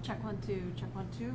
Check 1 2. Check 1 2.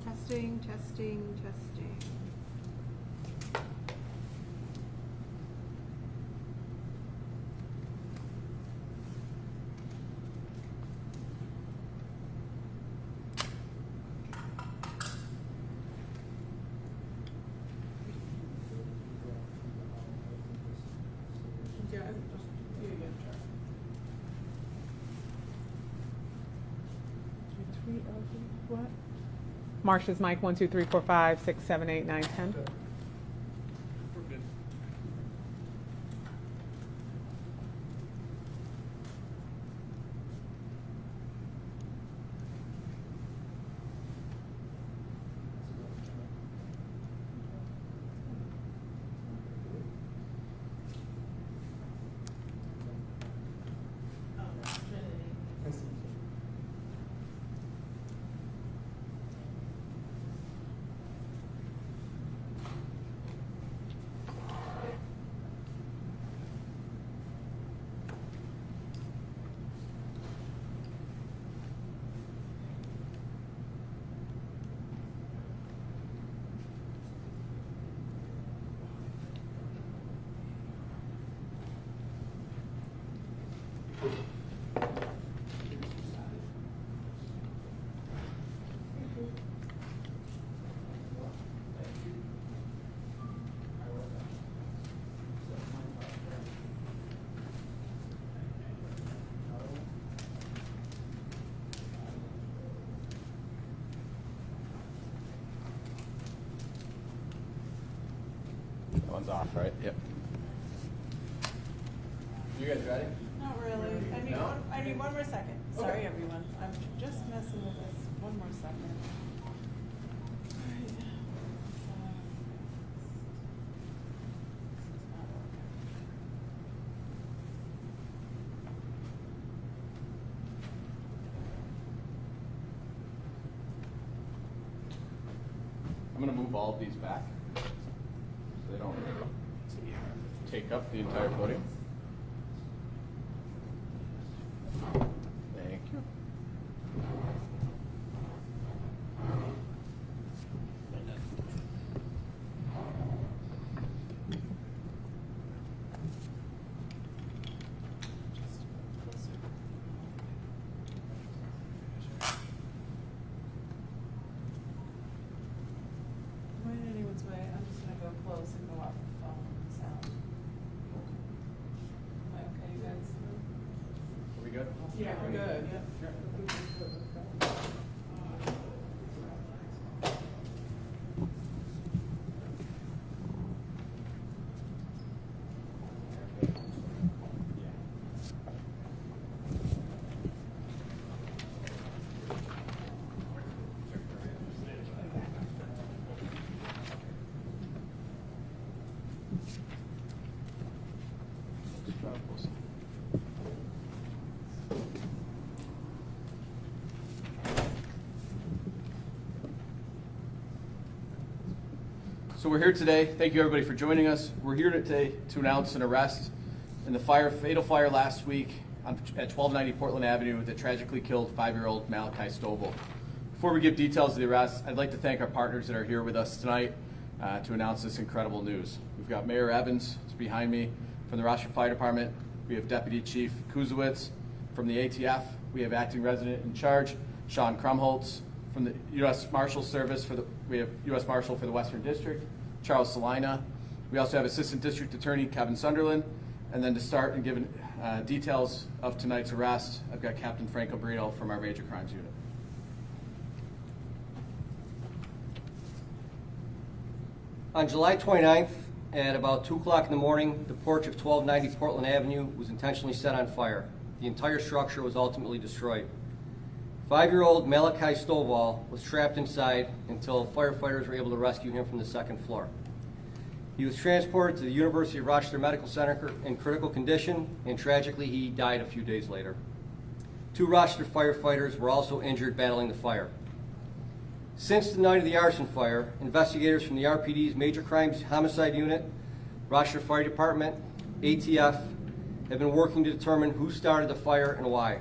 Testing, testing, testing. Yeah, just do it again, try. 3 3 what? Marcia's mic 1 2 3 4 5 6 7 8 9 10. We're good. That one's off, right? Yep. You guys ready? Not really. I need one more second. Sorry, Okay. everyone. I'm just messing with this. One more second. I'm gonna move all of these back so they don't take up the entire podium. Thank you. Yeah, we're good. So we're here today. Thank you everybody for joining us. We're here today to announce an arrest in the fatal fire last week at 1290 Portland Avenue that tragically killed 5-year-old Malakai Stovall. Before we give details of the arrest, I'd like to thank our partners that are here with us tonight to announce this incredible news. We've got Mayor Evans, who's behind me, from the Rochester Fire Department. We have Deputy Chief Kuzowitz from the ATF. We have Acting Resident in Charge, Sean Krumholtz, from the U.S. Marshal Service. We have U.S. Marshal for the Western District, Charles Salina. We also have Assistant District Attorney Kevin Sunderland. And then to start and give details of tonight's arrest, I've got Captain Franco Brito from our Major Crimes Unit. On July 29th, at about 2 o'clock in the morning, the porch of 1290 Portland Avenue was intentionally set on fire. The entire structure was ultimately destroyed. 5-year-old Malakai Stovall was trapped inside until firefighters were able to rescue him from the second floor. He was transported to the University of Rochester Medical Center in critical condition, and tragically he died a few days later. 2 Rochester firefighters were also injured battling the fire. Since the night of the arson fire, investigators from the RPD's Major Crimes Homicide Unit, Rochester Fire Department, ATF, have been working to determine who started the fire and why.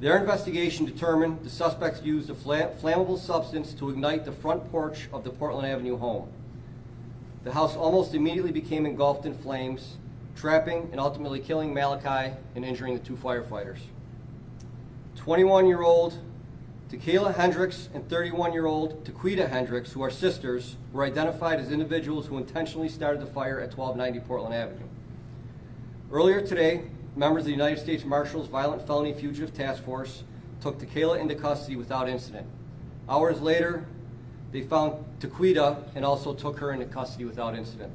Their investigation determined the suspects used a flammable substance to ignite the front porch of the Portland Avenue home. The house almost immediately became engulfed in flames, trapping and ultimately killing Malakai and injuring the 2 firefighters. 21-year-old Tequila Hendricks and 31-year-old Tequita Hendricks, who are sisters, were identified as individuals who intentionally started the fire at 1290 Portland Avenue. Earlier today, members of the United States Marshals Violent Felony Fugitive Task Force took Tequila into custody without incident. Hours later, they found Tequita and also took her into custody without incident.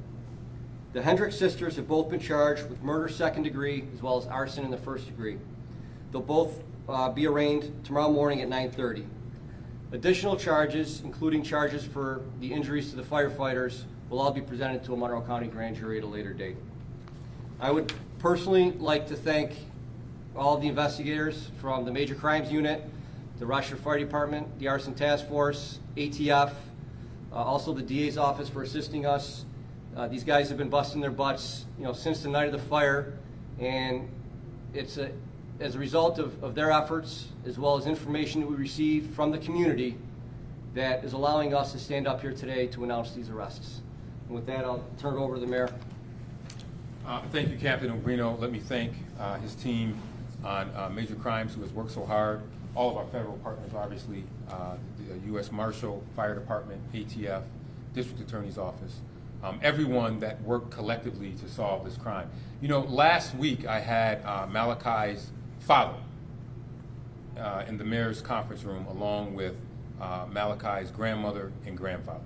The Hendricks sisters have both been charged with murder second degree as well as arson in the first degree. They'll both be arraigned tomorrow morning at 9:30. Additional charges, including charges for the injuries to the firefighters, will all be presented to a Monroe County grand jury at a later date. I would personally like to thank all of the investigators from the Major Crimes Unit, the Rochester Fire Department, the Arson Task Force, ATF, also the DA's office for assisting us. These guys have been busting their butts, since the night of the fire, and it's as a result of their efforts, as well as information that we received from the community, that is allowing us to stand up here today to announce these arrests. And with that, I'll turn it over to the mayor. Thank you, Captain Obrino. Let me thank his team on Major Crimes, who has worked so hard. All of our federal partners, obviously, the U.S. Marshal, Fire Department, ATF, District Attorney's Office, everyone that worked collectively to solve this crime. Last week I had Malakai's father in the mayor's conference room, along with Malakai's grandmother and grandfather.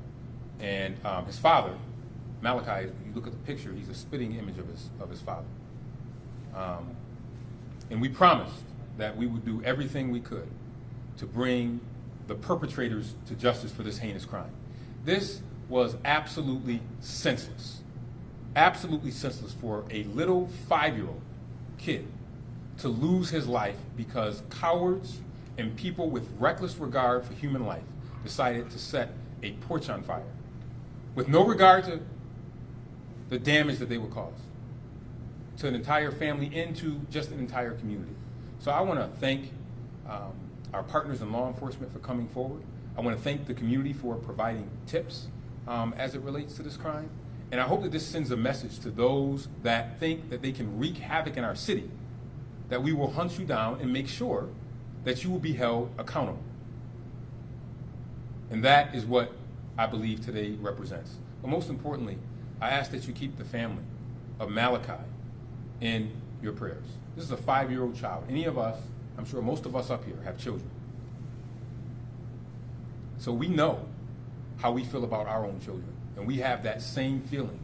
And his father, Malakai, if you look at the picture, he's a spitting image of his father. And we promised that we would do everything we could to bring the perpetrators to justice for this heinous crime. This was absolutely senseless for a little 5-year-old kid to lose his life because cowards and people with reckless regard for human life decided to set a porch on fire with no regard to the damage that they would cause to an entire family and to just an entire community. So I want to thank our partners in law enforcement for coming forward. I want to thank the community for providing tips as it relates to this crime. And I hope that this sends a message to those that think that they can wreak havoc in our city, that we will hunt you down and make sure that you will be held accountable. And that is what I believe today represents. But most importantly, I ask that you keep the family of Malakai in your prayers. This is a 5-year-old child. Any of us, I'm sure most of us up here, have children. So we know how we feel about our own children. And we have that same feeling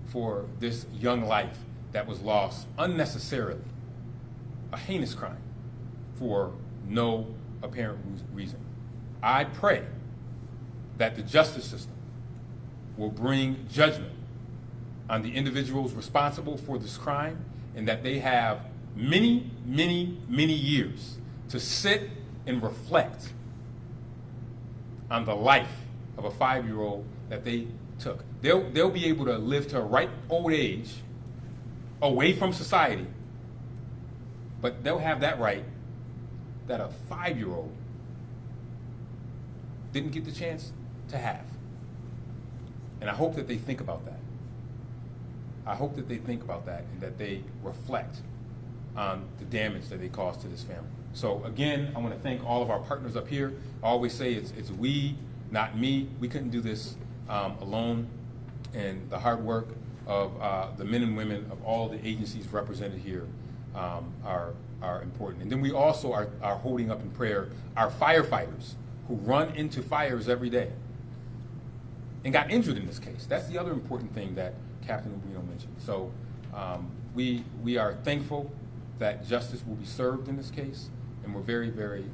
for this young life that was lost unnecessarily. A heinous crime for no apparent reason. I pray that the justice system will bring judgment on the individuals responsible for this crime, and that they have many, many, many years to sit and reflect on the life of a 5-year-old that they took. They'll be able to live to a ripe old age, away from society, but they'll have that right that a 5-year-old didn't get the chance to have. And I hope that they think about that. I hope that they think about that and that they reflect on the damage that they caused to this family. So again, I want to thank all of our partners up here. I always say it's we, not me. We couldn't do this alone. And the hard work of the men and women of all the agencies represented here are important. And then we also are holding up in prayer our firefighters who run into fires every day and got injured in this case. That's the other important thing that Captain Rubino mentioned. So we are thankful that justice will be served in this case, and we're very, very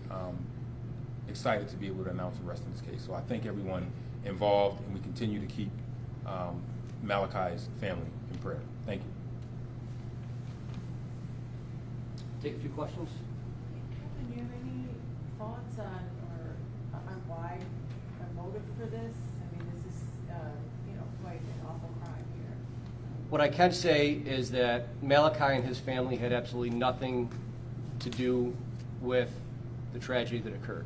excited to be able to announce arrest in this case. So I thank everyone involved, and we continue to keep Malakai's family in prayer. Thank you. Take a few questions. Kevin, do you have any thoughts on why a motive for this? I mean, this is, quite an awful crime here. What I can say is that Malakai and his family had absolutely nothing to do with the tragedy that occurred.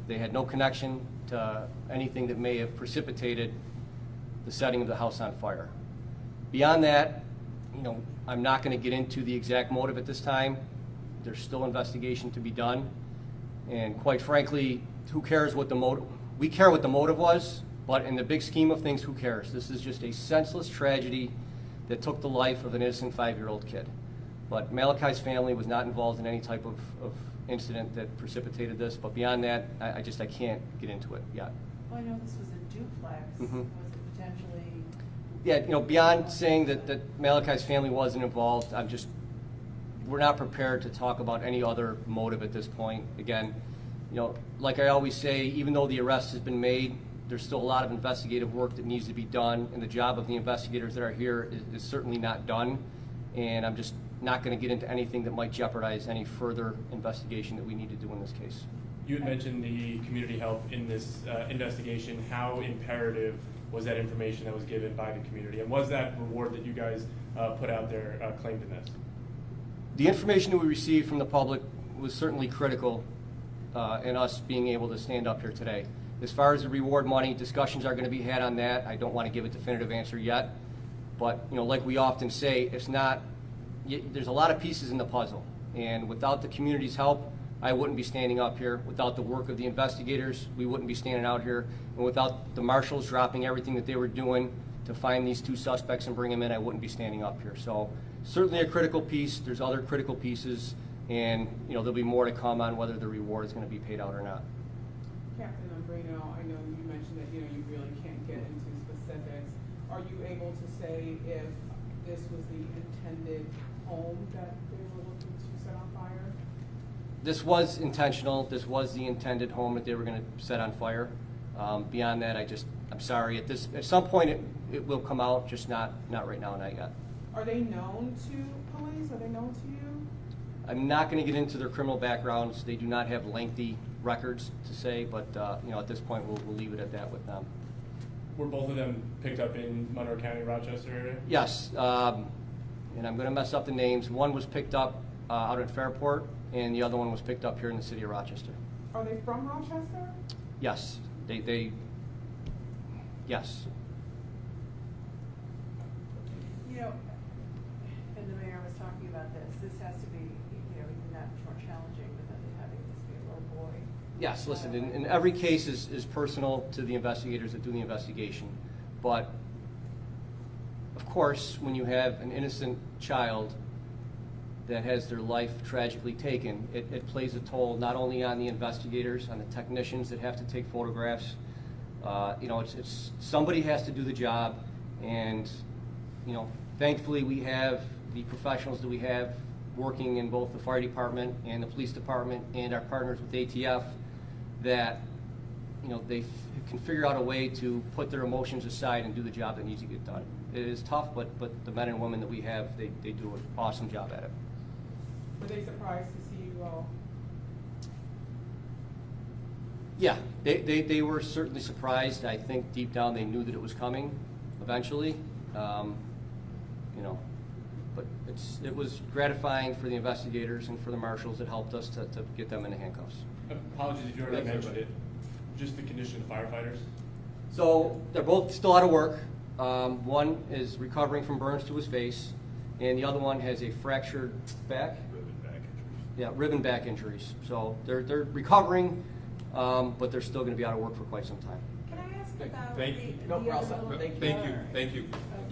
They had no connection to anything that may have precipitated the setting of the house on fire. Beyond that, I'm not going to get into the exact motive at this time. There's still investigation to be done. And quite frankly, who cares what the motive? We care what the motive was, but in the big scheme of things, who cares? This is just a senseless tragedy that took the life of an innocent 5-year-old kid. But Malakai's family was not involved in any type of incident that precipitated this. But beyond that, I can't get into it yet. Well, I know this was a duplex. Mhm. Was it potentially? Yeah, beyond saying that Malakai's family wasn't involved, we're not prepared to talk about any other motive at this point. Again, like I always say, even though the arrest has been made, there's still a lot of investigative work that needs to be done, and the job of the investigators that are here is certainly not done. And I'm just not going to get into anything that might jeopardize any further investigation that we need to do in this case. You had mentioned the community help in this investigation. How imperative was that information that was given by the community? And was that reward that you guys put out there claimed in this? The information that we received from the public was certainly critical in us being able to stand up here today. As far as the reward money, discussions are going to be had on that. I don't want to give a definitive answer yet. But, like we often say, there's a lot of pieces in the puzzle. And without the community's help, I wouldn't be standing up here. Without the work of the investigators, we wouldn't be standing out here. And without the marshals dropping everything that they were doing to find these 2 suspects and bring them in, I wouldn't be standing up here. So certainly a critical piece. There's other critical pieces. And, there'll be more to come on whether the reward is going to be paid out or not. Captain Umbrino, I know you mentioned that, you really can't get into specifics. Are you able to say if this was the intended home that they were looking to set on fire? This was intentional. This was the intended home that they were going to set on fire. Beyond that, I'm sorry. At some point, it will come out, just not right now, not yet. Are they known to police? Are they known to you? I'm not going to get into their criminal backgrounds. They do not have lengthy records to say, but at this point, we'll leave it at that with them. Were both of them picked up in Monroe County, Rochester area? Yes, and I'm going to mess up the names. One was picked up out in Fairport, and the other one was picked up here in the city of Rochester. Are they from Rochester? Yes, yes. And the mayor was talking about this. This has to be, even that much more challenging with them having this be a little boy. Yes, listen, and every case is personal to the investigators that do the investigation. But, of course, when you have an innocent child that has their life tragically taken, it plays a toll not only on the investigators, on the technicians that have to take photographs. You know, it's somebody has to do the job, and you know, thankfully we have the professionals that we have working in both the fire department and the police department and our partners with ATF that, you know, they can figure out a way to put their emotions aside and do the job that needs to get done. It is tough, but the men and women that we have, they do an awesome job at it. Were they surprised to see you all? Yeah, they were certainly surprised. I think deep down they knew that it was coming eventually. You know, but it was gratifying for the investigators and for the marshals that helped us to get them into handcuffs. Apologies if you already That's mentioned it, just the condition of the firefighters? So they're both still out of work. One is recovering from burns to his face, and the other one has a fractured back. Ribbon back injuries. Yeah, ribbon back injuries. So they're recovering, but they're still going to be out of work for quite some time. Can I ask about Thank you. the No, other we're all set. little- Thank you. Thank you. All right.